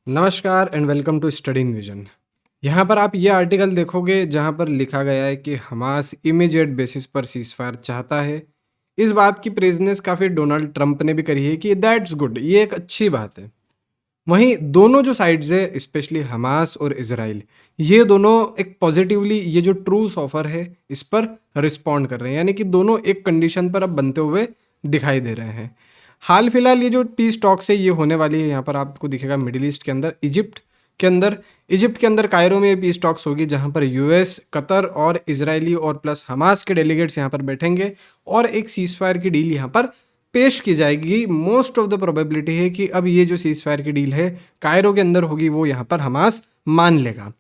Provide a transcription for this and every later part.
नमस्कार and welcome to study in vision. यहाँ पर आप ये आर्टिकल देखोगे जहाँ पर लिखा गया है कि हमास इमीडिएट बेसिस पर सीज़फायर चाहता है। इस बात की प्रेज़नेस काफ़ी डोनाल्ड ट्रंप ने भी करी है कि दैट्स गुड, ये एक अच्छी बात है। वहीं दोनों जो साइड्स है स्पेशली हमास और इज़राइल, ये दोनों एक पॉजिटिवली ये जो ट्रूस ऑफ़र है इस पर रिस्पॉन्ड कर रहे हैं, यानी कि दोनों एक कंडीशन पर अब बनते हुए दिखाई दे रहे हैं। हाल फिलहाल ये जो पीस टॉक्स है ये होने वाली है, यहाँ पर आपको दिखेगा मिडिल ईस्ट के अंदर, इजिप्ट के अंदर कायरो में ये पीस टॉक्स होगी जहाँ पर यूएस, कतर और इजरायली और प्लस हमास के डेलीगेट्स यहाँ पर बैठेंगे और एक सीज फायर की डील यहाँ पर पेश की जाएगी। मोस्ट ऑफ द प्रोबेबिलिटी है कि अब ये जो सीज फायर की डील है कायरो के अंदर होगी, वो यहाँ पर हमास मान लेगा।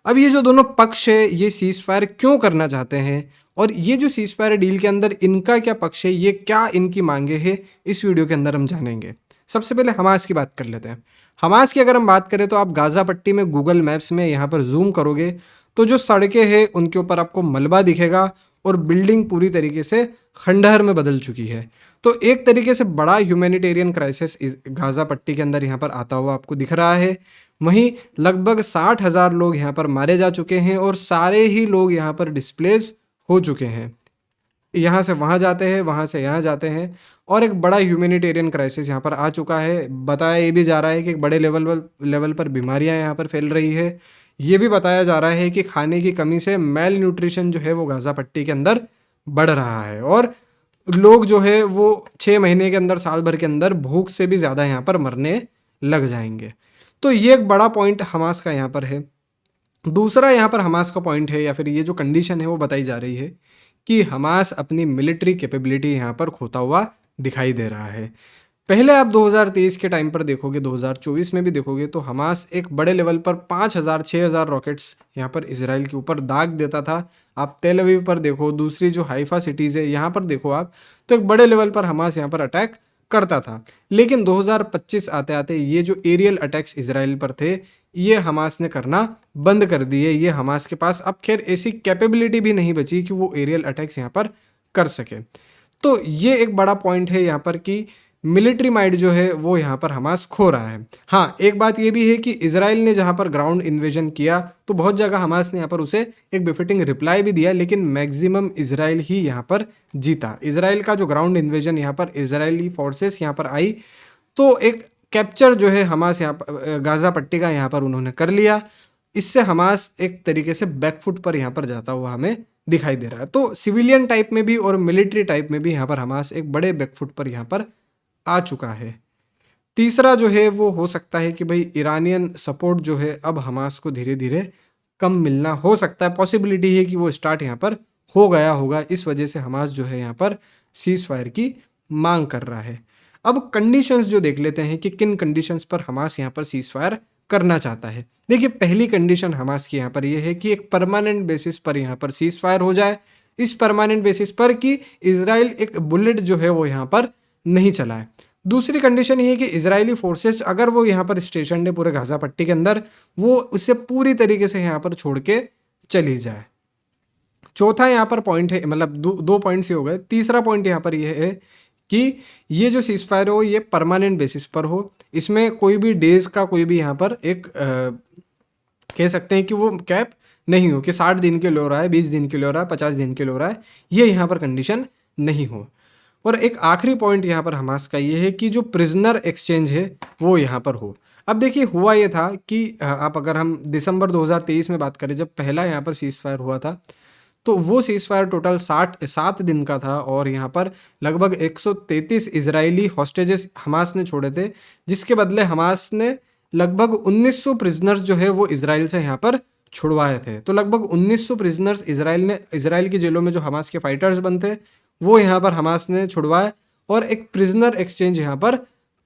अब ये जो दोनों पक्ष है ये सीज फायर क्यों करना चाहते हैं और ये जो सीज फायर डील के अंदर इनका क्या पक्ष है, ये क्या इनकी मांगे हैं, इस वीडियो के अंदर हम जानेंगे। सबसे पहले हमास की बात कर लेते हैं। हमास की अगर हम बात करें तो आप गाज़ा पट्टी में गूगल मैप्स में यहाँ पर जूम करोगे तो जो सड़कें हैं उनके ऊपर आपको मलबा दिखेगा और बिल्डिंग पूरी तरीके से खंडहर में बदल चुकी है। तो एक तरीके से बड़ा ह्यूमैनिटेरियन क्राइसिस इस गाज़ा पट्टी के अंदर यहाँ पर आता हुआ आपको दिख रहा है। वहीं लगभग 60,000 लोग यहाँ पर मारे जा चुके हैं और सारे ही लोग यहाँ पर डिस्प्लेस हो चुके हैं। यहाँ से वहाँ जाते हैं, वहाँ से यहाँ जाते हैं और एक बड़ा ह्यूमैनिटेरियन क्राइसिस यहाँ पर आ चुका है। बताया ये भी जा रहा है कि एक बड़े लेवल पर बीमारियाँ यहाँ पर फैल रही है। ये भी बताया जा रहा है कि खाने की कमी से मेल न्यूट्रिशन जो है वो गाज़ा पट्टी के अंदर बढ़ रहा है और लोग जो है वो 6 महीने के अंदर, साल भर के अंदर भूख से भी ज़्यादा यहाँ पर मरने लग जाएंगे। तो ये एक बड़ा पॉइंट हमास का यहाँ पर है। दूसरा यहाँ पर हमास का पॉइंट है या फिर ये जो कंडीशन है वो बताई जा रही है कि हमास अपनी मिलिट्री कैपेबिलिटी यहाँ पर खोता हुआ दिखाई दे रहा है। पहले आप 2023 के टाइम पर देखोगे, 2024 में भी देखोगे तो हमास एक बड़े लेवल पर 5,000 6,000 रॉकेट्स यहाँ पर इजराइल के ऊपर दाग देता था। आप तेल अवीव पर देखो, दूसरी जो हाइफा सिटीज़ है यहाँ पर देखो आप, तो एक बड़े लेवल पर हमास यहाँ पर अटैक करता था। लेकिन 2025 आते आते ये जो एरियल अटैक्स इजराइल पर थे ये हमास ने करना बंद कर दिए। ये हमास के पास अब खैर ऐसी कैपेबिलिटी भी नहीं बची कि वो एरियल अटैक्स यहाँ पर कर सके। तो ये एक बड़ा पॉइंट है यहाँ पर कि मिलिट्री माइंड जो है वो यहाँ पर हमास खो रहा है। हाँ, एक बात ये भी है कि इजराइल ने जहाँ पर ग्राउंड इन्वेजन किया तो बहुत जगह हमास ने यहाँ पर उसे एक बिफिटिंग रिप्लाई भी दिया, लेकिन मैक्सिमम इजराइल ही यहाँ पर जीता। इजराइल का जो ग्राउंड इन्वेजन यहाँ पर इजरायली फोर्सेस यहाँ पर आई तो एक कैप्चर जो है हमास यहाँ पर गाज़ा पट्टी का यहाँ पर उन्होंने कर लिया। इससे हमास एक तरीके से बैकफुट पर यहाँ पर जाता हुआ हमें दिखाई दे रहा है। तो सिविलियन टाइप में भी और मिलिट्री टाइप में भी यहाँ पर हमास एक बड़े बैकफुट पर यहाँ पर आ चुका है। तीसरा जो है वो हो सकता है कि भाई ईरानियन सपोर्ट जो है अब हमास को धीरे धीरे कम मिलना हो सकता है। पॉसिबिलिटी है कि वो स्टार्ट यहाँ पर हो गया होगा, इस वजह से हमास जो है यहाँ पर सीज फायर की मांग कर रहा है। अब कंडीशंस जो देख लेते हैं कि किन कंडीशंस पर हमास यहाँ पर सीज फायर करना चाहता है। देखिए, पहली कंडीशन हमास की यहाँ पर यह है कि एक परमानेंट बेसिस पर यहाँ पर सीज फायर हो जाए। इस परमानेंट बेसिस पर कि इजराइल एक बुलेट जो है वो यहाँ पर नहीं चलाए। दूसरी कंडीशन ये है कि इजरायली फोर्सेस अगर वो यहाँ पर स्टेशन है पूरे गाज़ा पट्टी के अंदर, वो उसे पूरी तरीके से यहाँ पर छोड़ के चली जाए। चौथा यहाँ पर पॉइंट है, मतलब दो पॉइंट्स ही हो गए। तीसरा पॉइंट यहाँ पर यह है कि ये जो सीज फायर हो ये परमानेंट बेसिस पर हो। इसमें कोई भी डेज का कोई भी यहाँ पर एक कह सकते हैं कि वो कैप नहीं हो कि 60 दिन के लिए हो रहा है, 20 दिन के लिए हो रहा है, 50 दिन के लिए हो रहा है, ये यहाँ पर कंडीशन नहीं हो। और एक आखिरी पॉइंट यहाँ पर हमास का ये है कि जो प्रिजनर एक्सचेंज है वो यहाँ पर हो। अब देखिए, हुआ ये था कि आप अगर हम दिसंबर 2023 में बात करें जब पहला यहाँ पर सीज फायर हुआ था तो वो सीज फायर टोटल 7 दिन का था और यहाँ पर लगभग 133 इजरायली हॉस्टेजेस हमास ने छोड़े थे, जिसके बदले हमास ने लगभग 1900 प्रिजनर्स जो है वो इजराइल से यहाँ पर छुड़वाए थे। तो लगभग 1900 प्रिजनर्स इजराइल की जेलों में जो हमास के फाइटर्स बनते वो यहाँ पर हमास ने छुड़वाए और एक प्रिजनर एक्सचेंज यहाँ पर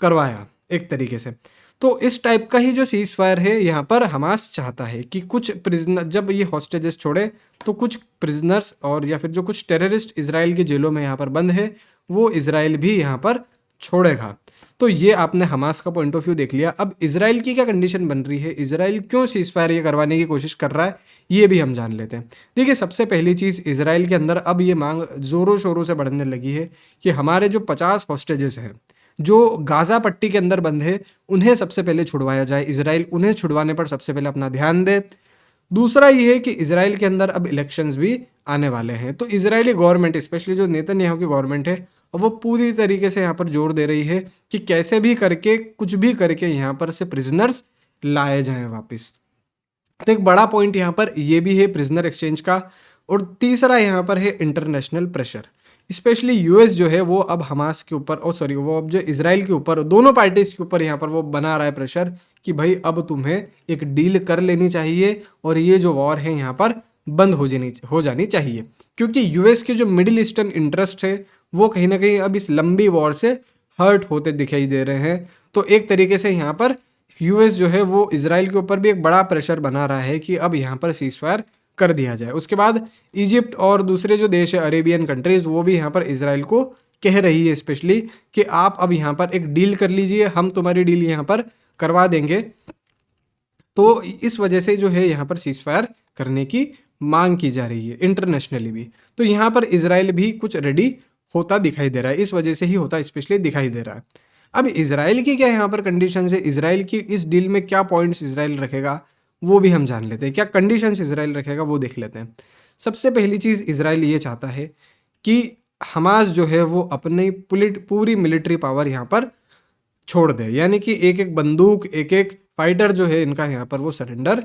करवाया एक तरीके से। तो इस टाइप का ही जो सीज फायर है यहाँ पर हमास चाहता है कि कुछ प्रिजनर जब ये हॉस्टेजेस छोड़े तो कुछ प्रिजनर्स और या फिर जो कुछ टेररिस्ट इजराइल की जेलों में यहाँ पर बंद है वो इजराइल भी यहाँ पर छोड़ेगा। तो ये आपने हमास का पॉइंट ऑफ व्यू देख लिया। अब इजराइल की क्या कंडीशन बन रही है, इजराइल क्यों सीज फायर ये करवाने की कोशिश कर रहा है, ये भी हम जान लेते हैं। देखिए, सबसे पहली चीज़ इजराइल के अंदर अब ये मांग ज़ोरों शोरों से बढ़ने लगी है कि हमारे जो 50 हॉस्टेजेस हैं जो गाज़ा पट्टी के अंदर बंद है, उन्हें सबसे पहले छुड़वाया जाए। इज़राइल उन्हें छुड़वाने पर सबसे पहले अपना ध्यान दे। दूसरा ये है कि इज़राइल के अंदर अब इलेक्शंस भी आने वाले हैं, तो इज़राइली गवर्नमेंट स्पेशली जो नेतन्याहू की गवर्नमेंट है, वो पूरी तरीके से यहाँ पर जोर दे रही है कि कैसे भी करके, कुछ भी करके यहाँ पर से प्रिजनर्स लाए जाएँ वापस। तो एक बड़ा पॉइंट यहाँ पर ये भी है प्रिजनर एक्सचेंज का। और तीसरा यहाँ पर है इंटरनेशनल प्रेशर। स्पेशली यूएस जो है वो अब हमास के ऊपर, ओ सॉरी, वो अब जो इजराइल के ऊपर, दोनों पार्टीज के ऊपर यहाँ पर वो बना रहा है प्रेशर कि भाई अब तुम्हें एक डील कर लेनी चाहिए और ये जो वॉर है यहाँ पर बंद हो जानी चाहिए। क्योंकि यूएस के जो मिडिल ईस्टर्न इंटरेस्ट है वो कहीं ना कहीं अब इस लंबी वॉर से हर्ट होते दिखाई दे रहे हैं। तो एक तरीके से यहाँ पर यूएस जो है वो इजराइल के ऊपर भी एक बड़ा प्रेशर बना रहा है कि अब यहाँ पर सीजफायर कर दिया जाए। उसके बाद इजिप्ट और दूसरे जो देश है अरेबियन कंट्रीज, वो भी यहाँ पर इजराइल को कह रही है स्पेशली कि आप अब यहाँ पर एक डील कर लीजिए, हम तुम्हारी डील यहाँ पर करवा देंगे। तो इस वजह से जो है यहाँ पर सीजफायर करने की मांग की जा रही है इंटरनेशनली भी। तो यहाँ पर इजराइल भी कुछ रेडी होता दिखाई दे रहा है, इस वजह से ही होता स्पेशली दिखाई दे रहा है। अब इजराइल की क्या यहाँ पर कंडीशन है, इजराइल की इस डील में क्या पॉइंट्स इजराइल रखेगा वो भी हम जान लेते हैं, क्या कंडीशंस इजराइल रखेगा वो देख लेते हैं। सबसे पहली चीज़ इजराइल ये चाहता है कि हमास जो है वो अपनी पूरी मिलिट्री पावर यहाँ पर छोड़ दे, यानी कि एक एक बंदूक, एक एक फाइटर जो है इनका यहाँ पर वो सरेंडर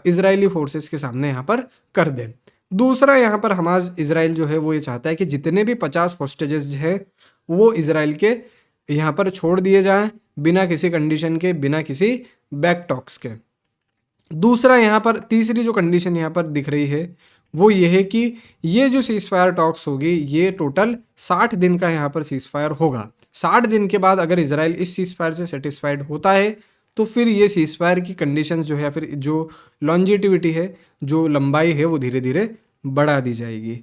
इजरायली फोर्सेस के सामने यहाँ पर कर दे। दूसरा यहाँ पर हमास इजराइल जो है वो ये चाहता है कि जितने भी 50 होस्टेजेस हैं वो इजराइल के यहाँ पर छोड़ दिए जाएं बिना किसी कंडीशन के, बिना किसी बैक टॉक्स के। दूसरा यहाँ पर तीसरी जो कंडीशन यहाँ पर दिख रही है वो ये है कि ये जो सीज फायर टॉक्स होगी ये टोटल 60 दिन का यहाँ पर सीज फायर होगा। 60 दिन के बाद अगर इजराइल इस सीज फायर से सेटिस्फाइड होता है तो फिर ये सीज फायर की कंडीशंस जो है, फिर जो लॉन्जिटिविटी है, जो लंबाई है, वो धीरे धीरे बढ़ा दी जाएगी।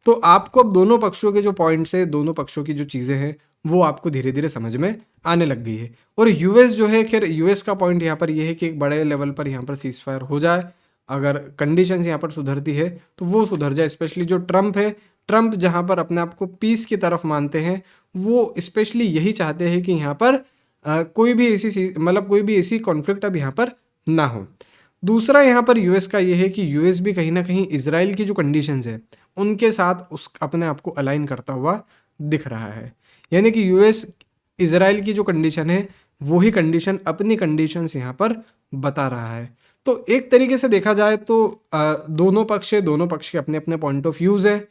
तो आपको अब दोनों पक्षों के जो पॉइंट्स है, दोनों पक्षों की जो चीज़ें हैं वो आपको धीरे धीरे समझ में आने लग गई है। और यूएस जो है, खैर यूएस का पॉइंट यहाँ पर ये है कि एक बड़े लेवल पर यहाँ पर सीज फायर हो जाए, अगर कंडीशंस यहाँ पर सुधरती है तो वो सुधर जाए। स्पेशली जो ट्रम्प है, ट्रम्प जहाँ पर अपने आप को पीस की तरफ मानते हैं, वो स्पेशली यही चाहते हैं कि यहाँ पर कोई भी ऐसी मतलब कोई भी ऐसी कॉन्फ्लिक्ट अब यहाँ पर ना हो। दूसरा यहाँ पर यूएस का ये है कि यूएस भी कहीं ना कहीं इजराइल की जो कंडीशंस है उनके साथ उस अपने आप को अलाइन करता हुआ दिख रहा है। यानी कि यूएस इजराइल की जो कंडीशन है वही कंडीशन अपनी कंडीशंस यहाँ पर बता रहा है। तो एक तरीके से देखा जाए तो दोनों पक्ष है, दोनों पक्ष के अपने अपने पॉइंट ऑफ व्यूज़ हैं।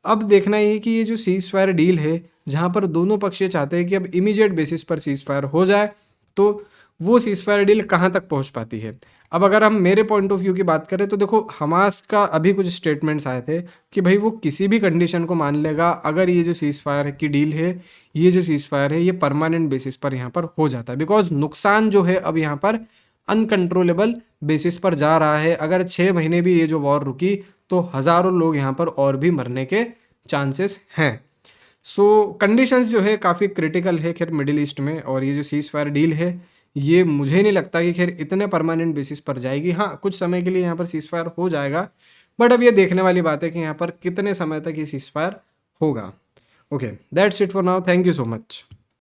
अब देखना ये कि ये जो सीज फायर डील है जहाँ पर दोनों पक्ष ये चाहते हैं कि अब इमीडिएट बेसिस पर सीज फायर हो जाए, तो वो सीज फायर डील कहाँ तक पहुँच पाती है। अब अगर हम मेरे पॉइंट ऑफ व्यू की बात करें तो देखो, हमास का अभी कुछ स्टेटमेंट्स आए थे कि भाई वो किसी भी कंडीशन को मान लेगा अगर ये जो सीज फायर की डील है, ये जो सीज फायर है, ये परमानेंट बेसिस पर यहाँ पर हो जाता है। बिकॉज नुकसान जो है अब यहाँ पर अनकंट्रोलेबल बेसिस पर जा रहा है। अगर 6 महीने भी ये जो वॉर रुकी तो हज़ारों लोग यहाँ पर और भी मरने के चांसेस हैं। सो कंडीशंस जो है काफ़ी क्रिटिकल है खैर मिडिल ईस्ट में। और ये जो सीज फायर डील है ये मुझे नहीं लगता कि खैर इतने परमानेंट बेसिस पर जाएगी। हाँ, कुछ समय के लिए यहाँ पर सीज फायर हो जाएगा, बट अब ये देखने वाली बात है कि यहाँ पर कितने समय तक ये सीज फायर होगा। Okay, that's it for now, thank you so much.